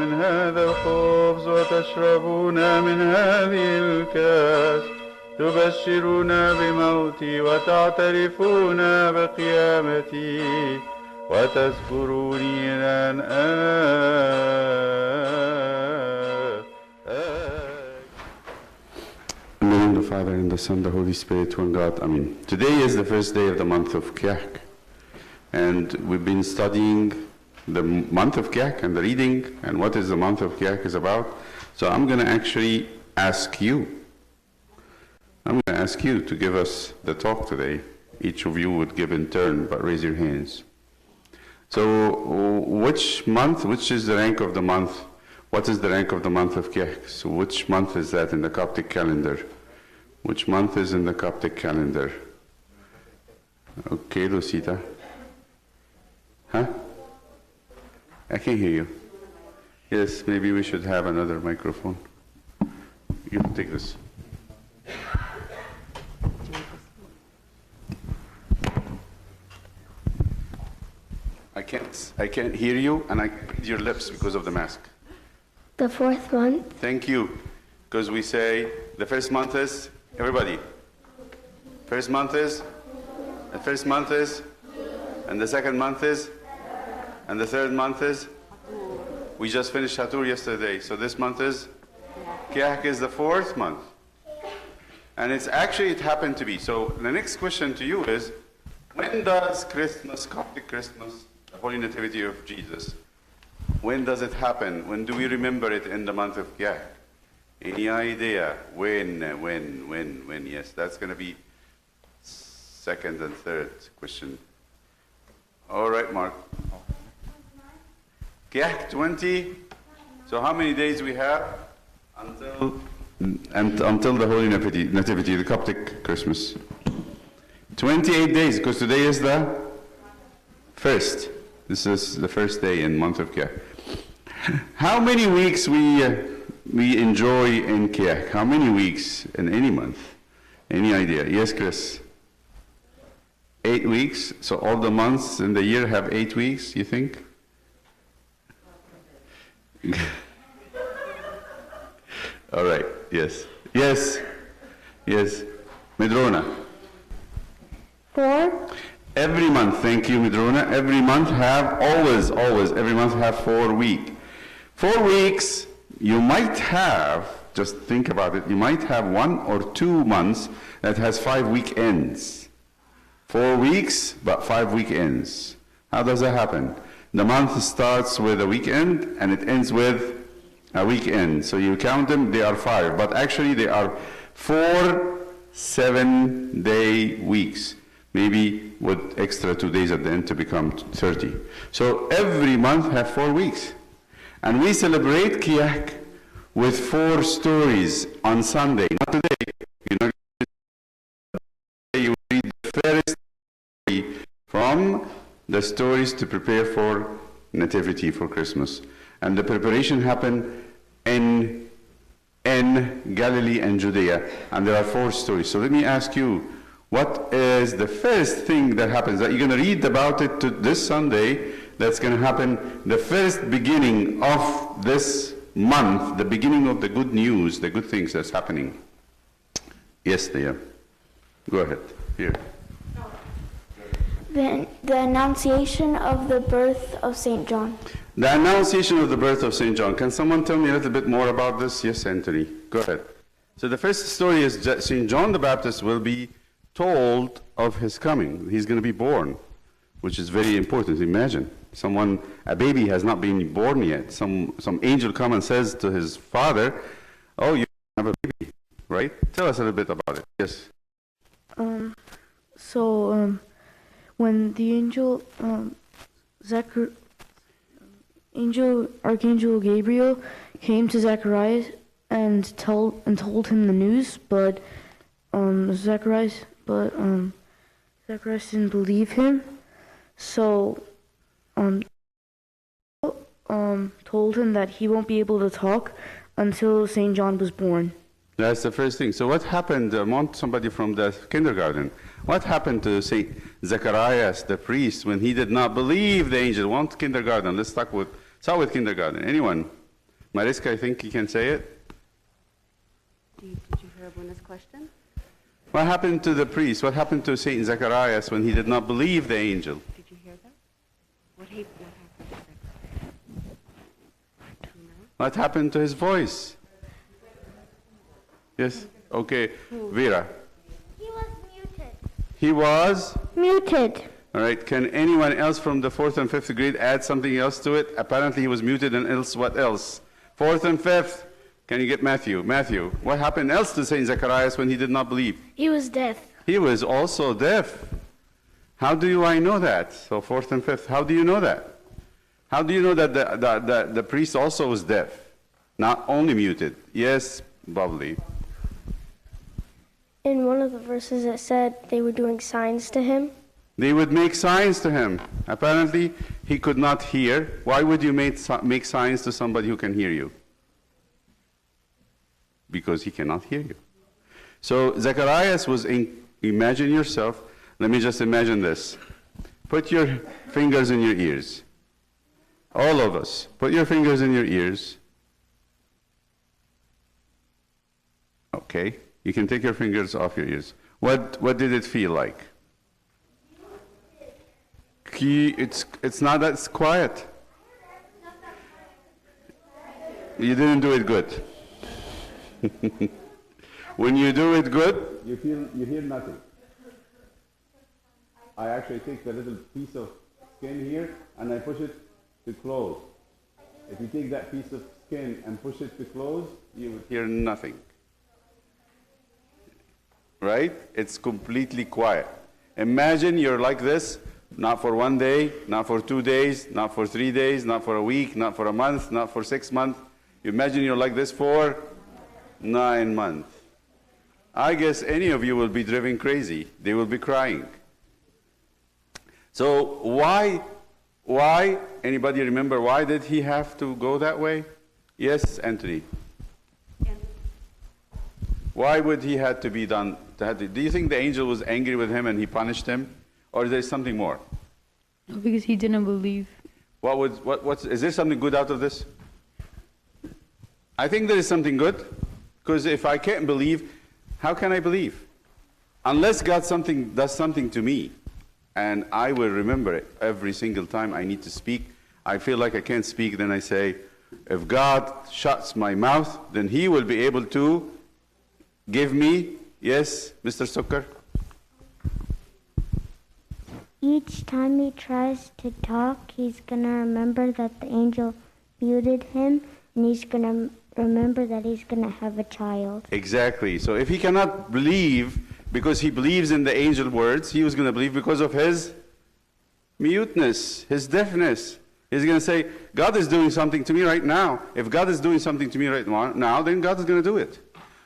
من هذا الخبز وتشربون من هذه الكاس تبشرون بموتي وتعترفون بقيامتي وتذكروني الآن. In the name of the Father, and the Son, the Holy Spirit, one God. Amen. Today is the first day of the month of Kiyak, and we've been studying the month of Kiyak and the reading and what is the month of Kiyak is about. So I'm going to actually ask you. I'm going to ask you to give us the talk today. Each of you would give in turn, but raise your hands. So which month, which is the rank of the month? What is the rank of the month of Kiyak? So which month is that in the Coptic calendar? Which month is in the Coptic calendar? Okay, Lucita. Huh? I can't hear you. Yes, maybe we should have another microphone. You can take this. I can't hear you, and I can't read your lips because of the mask. The fourth month. Thank you. Because we say the first month is, everybody. First month is, the first month is, and the second month is, and the third month is. We just finished Hatur yesterday, so this month is, Kiyak is the fourth month. And it's actually, it happened to be. So the next question to you is, when does Christmas, Coptic Christmas, the Holy Nativity of Jesus, when does it happen? When do we remember it in the month of Kiyak? Any idea? When? Yes, that's going to be second and third question. All right, Mark. Kiyak 20. So how many days we have until the Holy Nativity, the Coptic Christmas? 28 days, because today is the first. This is the first day in month of Kiyak. How many weeks we enjoy in Kiyak? How many weeks in any month? Any idea? Yes, Chris? 8 weeks. So all the months in the year have 8 weeks, you think? All right. Yes. Yes. Yes. Medrona. 4. Every month, thank you, Medrona. Every month have, always, every month have 4 weeks. 4 weeks, you might have, just think about it, you might have 1 or 2 months that has 5 weekends. 4 weeks, but 5 weekends. How does that happen? The month starts with a weekend and it ends with a weekend. So you count them, they are 5, but actually they are 4 7-day weeks. Maybe with extra 2 days at the end to become 30. So every month have 4 weeks. And we celebrate Kiyak with 4 stories on Sunday. Not today. You read the first story from the stories to prepare for Nativity for Christmas. And the preparation happened in Galilee and Judea. And there are 4 stories. So let me ask you, what is the first thing that happens? That you're going to read about it this Sunday, that's going to happen, the first beginning of this month, the beginning of the good news, the good things that's happening. Yes, Thea. Go ahead. Here. The Annunciation of the birth of St. John. The Annunciation of the birth of St. John. Can someone tell me a little bit more about this? Yes, Anthony. Go ahead. So the first story is that St. John the Baptist will be told of his coming. He's going to be born, which is very important. Imagine a baby has not been born yet. Some angel comes and says to his father, "Oh, you have a baby," right? Tell us a little bit about it. Yes. When the Archangel Gabriel came to Zacharias and told him the news, but Zacharias didn't believe him, so told him that he won't be able to talk until St. John was born. That's the first thing. So what happened? I want somebody from the kindergarten. What happened to St. Zacharias, the priest, when he did not believe the angel? Want kindergarten? Let's start with kindergarten. Anyone? Mariska, I think you can say it. Did you hear Abuna's question? What happened to the priest? What happened to Saint Zacharias when he did not believe the angel? Did you hear that? What happened to Zacharias? What happened to his voice? Yes? Okay. Vera. He was muted. He was? Muted. All right. Can anyone else from the 4th and 5th grade add something else to it? Apparently he was muted, and else what else? 4th and 5th. Can you get Matthew? Matthew, what happened else to Saint Zacharias when he did not believe? He was deaf. He was also deaf. How do I know that? So 4th and 5th. How do you know that? How do you know that the priest also was deaf? Not only muted. Yes, Bubbly. In one of the verses it said they were doing signs to him. They would make signs to him. Apparently, he could not hear. Why would you make signs to somebody who can hear you? Because he cannot hear you. So Zacharias was imagine yourself. Let me just imagine this. Put your fingers in your ears. All of us. Put your fingers in your ears. Okay. You can take your fingers off your ears. What did it feel like? It's not that quiet. You didn't do it good. When you do it good, you hear nothing. I actually take the little piece of skin here and I push it to close. If you take that piece of skin and push it to close, you would hear nothing. Right? It's completely quiet. Imagine you're like this, not for 1 day, not for 2 days, not for 3 days, not for a week, not for a month, not for 6 months. You imagine you're like this for 9 months. I guess any of you will be driven crazy. They will be crying. So why, anybody remember, why did he have to go that way? Yes, Anthony. Why would he have to be done? Do you think the angel was angry with him and he punished him? Or is there something more? Because he didn't believe. Is there something good out of this? I think there is something good. Because if I can't believe, how can I believe? Unless God does something to me, and I will remember it every single time I need to speak. I feel like I can't speak, then I say, if God shuts my mouth, then he will be able to give me, yes, Mr. Sukkar? Each time he tries to talk, he's going to remember that the angel muted him, and he's going to remember that he's going to have a child. Exactly. So if he cannot believe because he believes in the angel words, he was going to believe because of his muteness, his deafness. He's going to say, God is doing something to me right now. If God is doing something to me right now, then God is going to do it.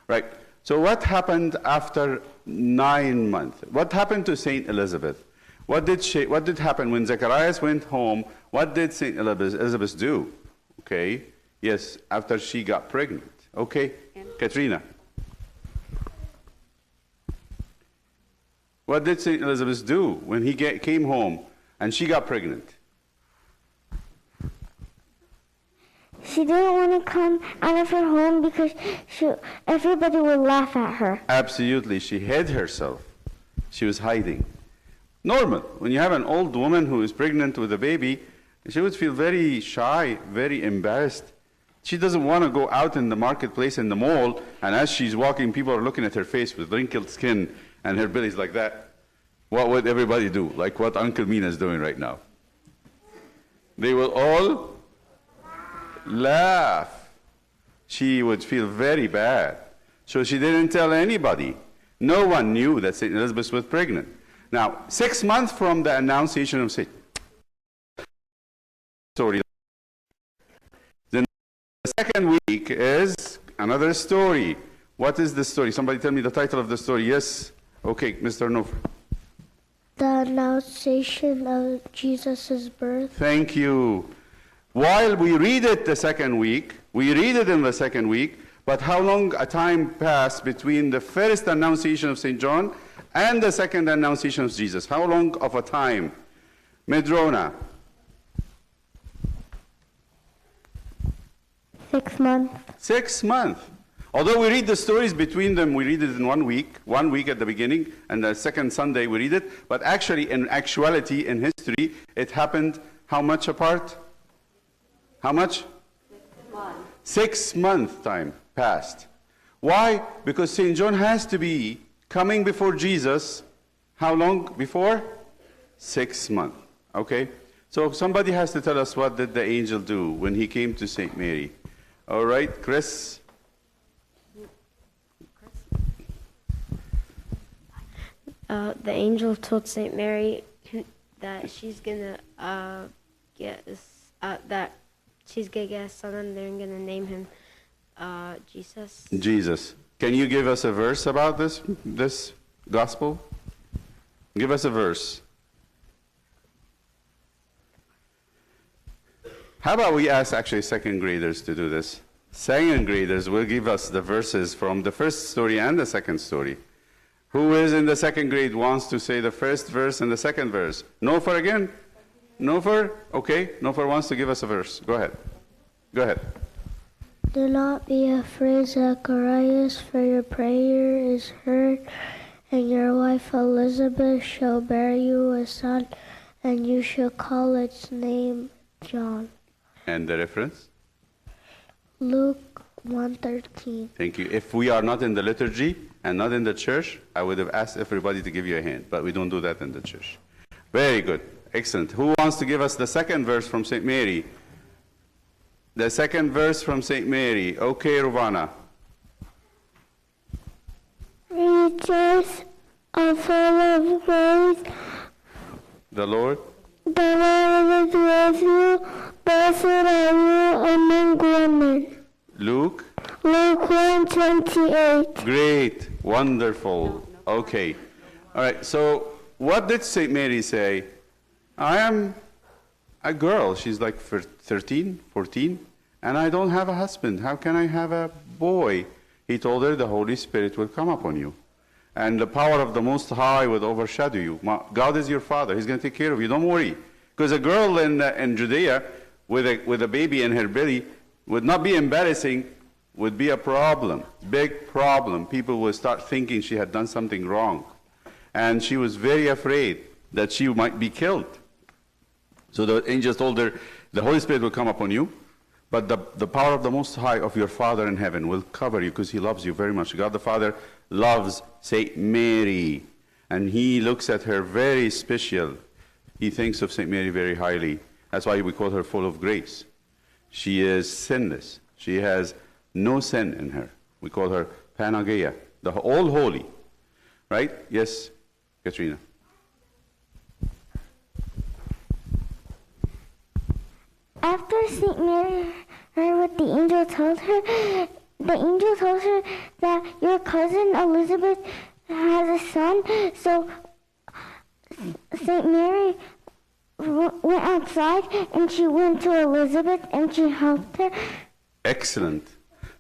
Right? So what happened after 9 months? What happened to Saint Elizabeth? What did happen when Zacharias went home? What did Saint Elizabeth do? Okay. Yes, after she got pregnant. Okay. Katrina. What did Saint Elizabeth do when he came home and she got pregnant? She didn't want to come out of her home because everybody would laugh at her. Absolutely. She hid herself. She was hiding. Normal. When you have an old woman who is pregnant with a baby, she would feel very shy, very embarrassed. She doesn't want to go out in the marketplace, in the mall, and as she's walking, people are looking at her face with wrinkled skin and her belly's like that. What would everybody do? Like what Uncle Mina is doing right now. They will all laugh. She would feel very bad. So she didn't tell anybody. No one knew that St. Elizabeth was pregnant. Now, 6 months from the Annunciation of St. Sorry. Then the second week is another story. What is the story? Somebody tell me the title of the story. Yes? Okay, Mr. Nofer. The Annunciation of Jesus' birth. Thank you. While we read it the second week, we read it in the second week, but how long a time passed between the first Annunciation of St. John and the second Annunciation of Jesus? How long of a time? Medrona. 6 months. 6 months. Although we read the stories between them, we read it in 1 week, 1 week at the beginning, and the second Sunday we read it. But actually, in actuality, in history, it happened how much apart? How much? 6 months. 6 months time passed. Why? Because St. John has to be coming before Jesus. How long before? 6 months. Okay? So somebody has to tell us, what did the angel do when he came to St. Mary? All right, Chris? The angel told Saint Mary that she's gonna get a son, and they're gonna name him Jesus. Jesus. Can you give us a verse about this gospel? Give us a verse. How about we ask actually second graders to do this? Second graders will give us the verses from the first story and the second story. Who is in the second grade wants to say the first verse and the second verse? Nofer again? Nofer? Okay, Nofer wants to give us a verse. Go ahead. Go ahead. Do not be afraid, Zacharias, for your prayer is heard, and your wife Elizabeth shall bear you a son, and you shall call its name John. And the reference? Luke 1:13. Thank you. If we are not in the liturgy and not in the church, I would have asked everybody to give you a hand, but we don't do that in the church. Very good. Excellent. Who wants to give us the second verse from St. Mary? The second verse from St. Mary. Okay, Rubana. Rejoice, O full of grace, The Lord? the Lord is with you, blessed are you among women. Luke? Luke 1:28. Great. Wonderful. Okay. All right. So what did St. Mary say? I am a girl. She's like 13, 14, and I don't have a husband. How can I have a boy? He told her the Holy Spirit will come upon you, and the power of the Most High will overshadow you. God is your father. He's going to take care of you. Don't worry. Because a girl in Judea with a baby in her belly would not be embarrassing, would be a problem, big problem. People would start thinking she had done something wrong. And she was very afraid that she might be killed. So the angel told her, the Holy Spirit will come upon you, but the power of the Most High of your Father in heaven will cover you, because he loves you very much. God the Father loves St. Mary, and he looks at her very special. He thinks of St. Mary very highly. That's why we call her full of grace. She is sinless. She has no sin in her. We call her Panagia, the all holy. Right? Yes, Katrina. After St. Mary heard what the angel told her that your cousin Elizabeth has a son. So St. Mary went outside and she went to Elizabeth and she helped her. Excellent.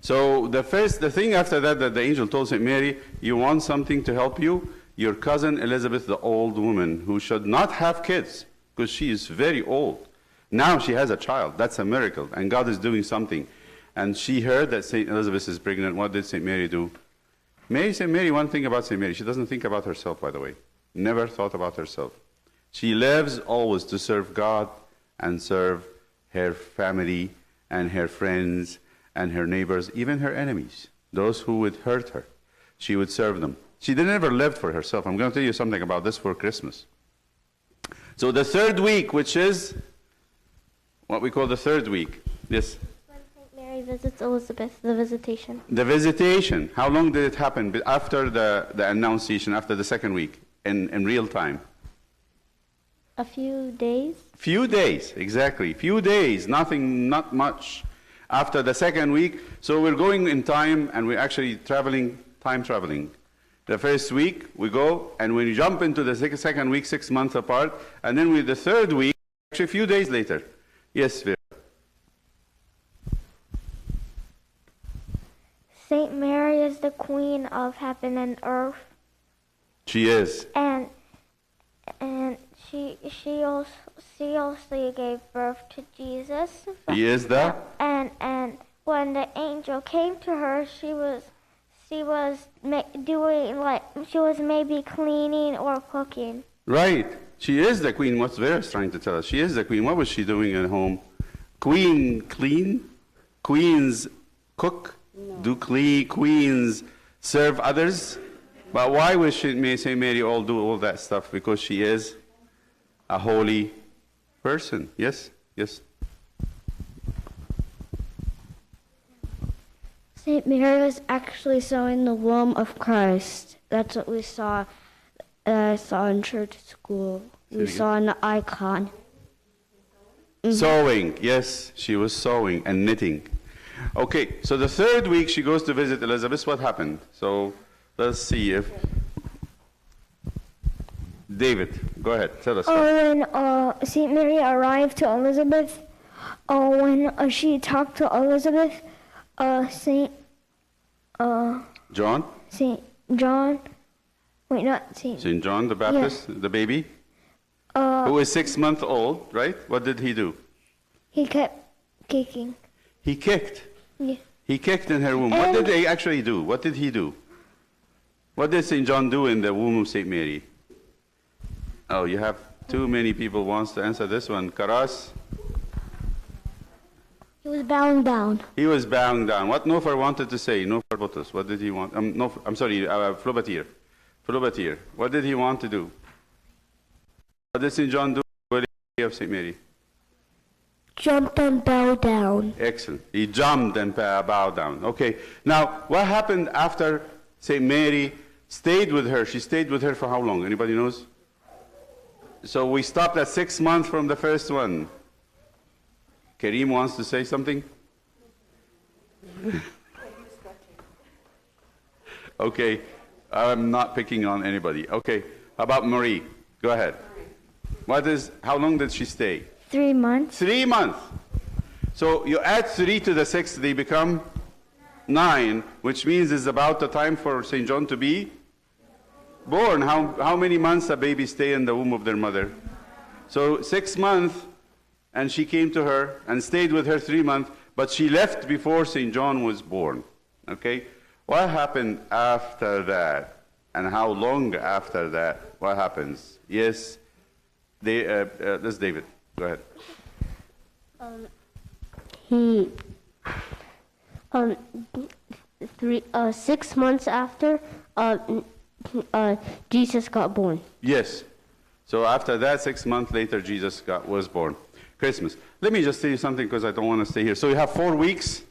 So the thing after that the angel told St. Mary, you want something to help you? Your cousin Elizabeth, the old woman who should not have kids because she is very old. Now she has a child. That's a miracle. And God is doing something. And she heard that St. Elizabeth is pregnant. What did St. Mary do? St. Mary, one thing about St. Mary, she doesn't think about herself, by the way. Never thought about herself. She lives always to serve God and serve her family and her friends and her neighbors, even her enemies, those who would hurt her. She would serve them. She never lived for herself. I'm going to tell you something about this for Christmas. So the third week, which is what we call the third week. Yes? When St. Mary visits Elizabeth, the visitation. The visitation. How long did it happen? After the Annunciation, after the second week, in real time? A few days. Few days, exactly. Few days, not much. After the second week, so we're going in time, and we're actually time traveling. The first week, we go, and we jump into the second week, 6 months apart, and then the third week, actually a few days later. Yes, Vera. St. Mary is the queen of heaven and earth. She is. And she also gave birth to Jesus. He is the? And when the angel came to her, she was doing like she was maybe cleaning or cooking. Right. She is the queen. What's Vera's trying to tell us? She is the queen. What was she doing at home? Queen clean? Queens cook? No. Do queens serve others? But why would St. Mary do all that stuff? Because she is a holy person. Yes? Yes? St. Mary was actually sewing the womb of Christ. That's what we saw in church school. We saw in the icon. Sewing. Yes, she was sewing and knitting. Okay, so the third week she goes to visit Elizabeth. What happened? So let's see if... David, go ahead. Tell us. When St. Mary arrived to Elizabeth, when she talked to Elizabeth, St. John? St. John, wait, not St. St. John the Baptist, the baby, who was 6 months old, right? What did he do? He kept kicking. He kicked. Yeah. He kicked in her womb. What did they actually do? What did he do? What did St. John do in the womb of St. Mary? Oh, you have too many people wants to answer this one. Karas? He was bowing down. He was bowing down. What Nofar wanted to say? Nofar Botus. What did he want? I'm sorry, Flobatir. Flobatir. What did he want to do? What did St. John do in the day of St. Mary? Jumped and bowed down. Excellent. He jumped and bowed down. Okay. Now, what happened after St. Mary stayed with her? She stayed with her for how long? Anybody knows? So we stopped at 6 months from the first one. Kareem wants to say something? Okay. I'm not picking on anybody. Okay. How about Marie? Go ahead. How long did she stay? 3 months. 3 months. So you add 3 to the 6, they become 9, which means it's about the time for St. John to be born. How many months a baby stay in the womb of their mother? So 6 months, and she came to her and stayed with her 3 months, but she left before St. John was born. Okay? What happened after that? And how long after that? What happens? Yes? That's David. Go ahead. He 6 months after Jesus got born. Yes. So after that, 6 months later, Jesus was born. Christmas. Let me just tell you something because I don't want to stay here. So you have 4 weeks,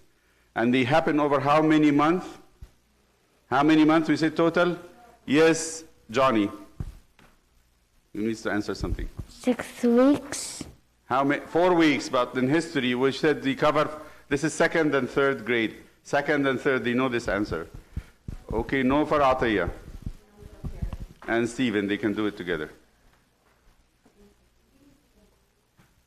and they happen over how many months? How many months we say total? Yes, Johnny. You need to answer something. 6 weeks. How many? 4 weeks, but in history, we said we cover, this is 2nd and 3rd grade. 2nd and 3rd, they know this answer. Okay, no for Ataya. And Stephen, they can do it together.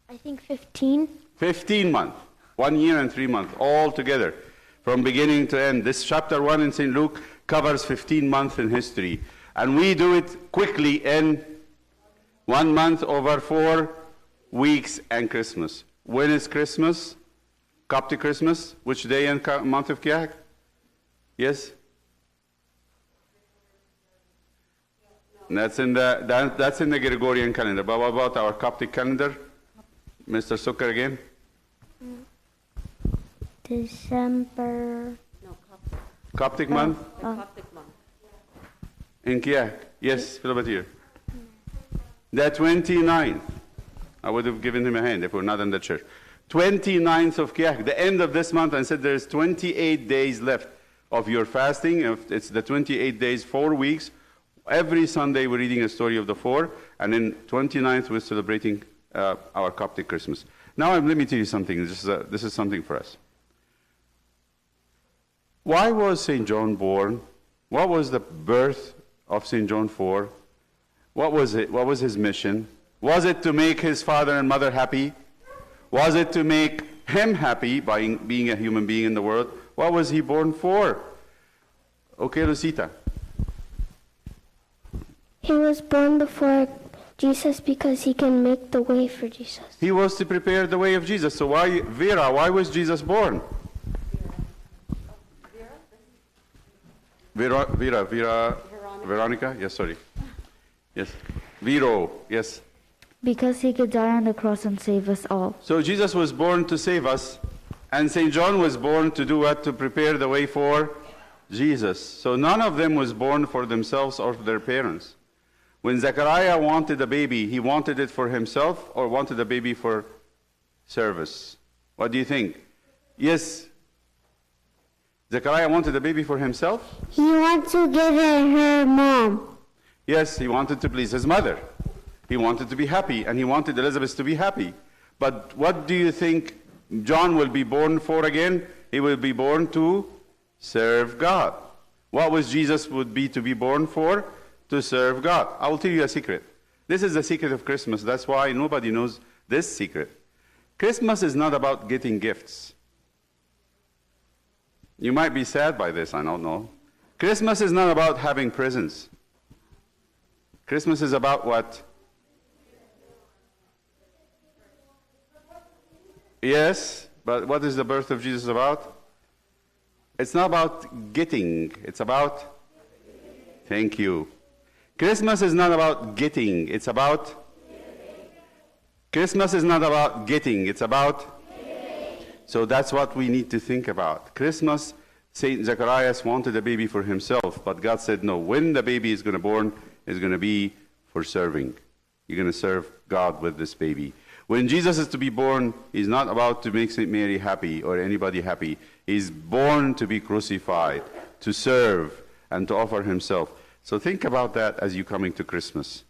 I think 15. 15 months. 1 year and 3 months, all together. From beginning to end. This chapter 1 in St. Luke covers 15 months in history. And we do it quickly in 1 month over 4 weeks and Christmas. When is Christmas? Coptic Christmas? Which day in month of Kiahk? Yes? That's in the Gregorian calendar. But what about our Coptic calendar? Mr. Sukkar again? December. No, Coptic. Coptic month? Coptic month. In Kiahk? Yes, Philobatir. The 29th. I would have given him a hand if we're not in the church. 29th of Kiahk, the end of this month, and said there's 28 days left of your fasting. It's the 28 days, 4 weeks. Every Sunday we're reading a story of the 4, and then 29th we're celebrating our Coptic Christmas. Now let me tell you something. This is something for us. Why was St. John born? What was the birth of St. John for? What was it? What was his mission? Was it to make his father and mother happy? Was it to make him happy by being a human being in the world? What was he born for? Okay, Lucita. He was born before Jesus because he can make the way for Jesus. He was to prepare the way of Jesus. So why, Vera, why was Jesus born? Veronica? Yes, sorry. Yes. Vero, yes. Because he could die on the cross and save us all. So Jesus was born to save us, and St. John was born to do what? To prepare the way for Jesus. So none of them was born for themselves or for their parents. When Zechariah wanted a baby, he wanted it for himself or wanted a baby for service? What do you think? Yes. Zechariah wanted a baby for himself? He wants to give it her mom. Yes, he wanted to please his mother. He wanted to be happy, and he wanted Elizabeth to be happy. But what do you think John will be born for again? He will be born to serve God. What was Jesus would be to be born for? To serve God. I will tell you a secret. This is the secret of Christmas. That's why nobody knows this secret. Christmas is not about getting gifts. You might be sad by this, I don't know. Christmas is not about having presents. Christmas is about what? Yes, but what is the birth of Jesus about? It's not about getting, it's about, thank you. Christmas is not about getting, it's about, Christmas is not about getting, it's about, so that's what we need to think about. Christmas, Saint Zacharias wanted a baby for himself, but God said no, when the baby is going to born, it's going to be for serving. You're going to serve God with this baby. When Jesus is to be born, he's not about to make St. Mary happy or anybody happy. He's born to be crucified, to serve, and to offer himself. So think about that as you're coming to Christmas.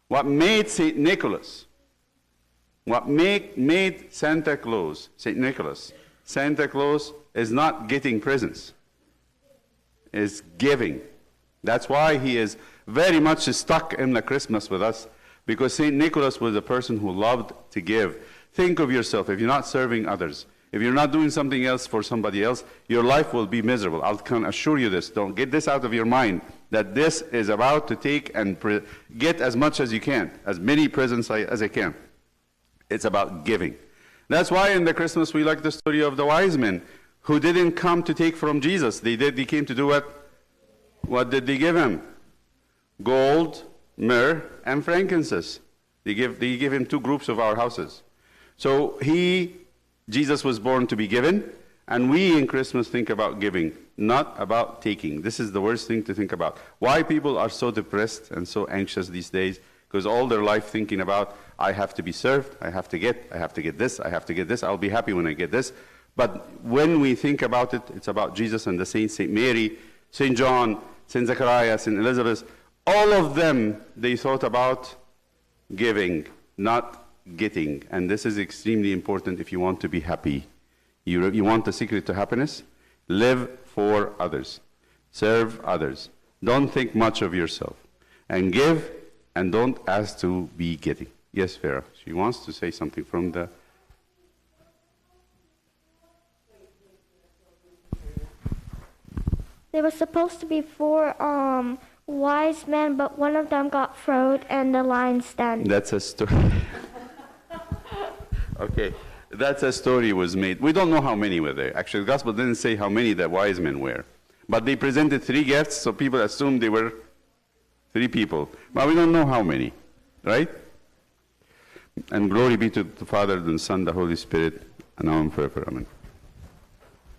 What made St. Nicholas, what made Santa Claus, St. Nicholas, Santa Claus is not getting presents, is giving. That's why he is very much stuck in the Christmas with us, because St. Nicholas was a person who loved to give. Think of yourself, if you're not serving others, if you're not doing something else for somebody else, your life will be miserable. I can assure you this. Don't get this out of your mind, that this is about to take and get as much as you can, as many presents as I can. It's about giving. That's why in the Christmas we like the story of the wise men who didn't come to take from Jesus. They came to do what? What did they give him? Gold, myrrh, and frankincense. They give him two groups of our houses. So Jesus was born to be given, and we in Christmas think about giving, not about taking. This is the worst thing to think about. Why people are so depressed and so anxious these days? Because all their life thinking about, I have to be served, I have to get this, I have to get this, I'll be happy when I get this. But when we think about it, it's about Jesus and the saints, St. Mary, St. John, St. Zechariah, St. Elizabeth. All of them, they thought about giving, not getting. And this is extremely important if you want to be happy. You want the secret to happiness? Live for others. Serve others. Don't think much of yourself. And give, and don't ask to be getting. Yes, Farah. She wants to say something from the... There was supposed to be 4 wise men, but one of them got thrown and the lion stand. That's a story. Okay, that's a story was made. We don't know how many were there. Actually, the gospel didn't say how many the wise men were. But they presented 3 gifts, so people assumed they were 3 people. But we don't know how many, right? And glory be to the Father, the Son, the Holy Spirit, and now and forever. Amen.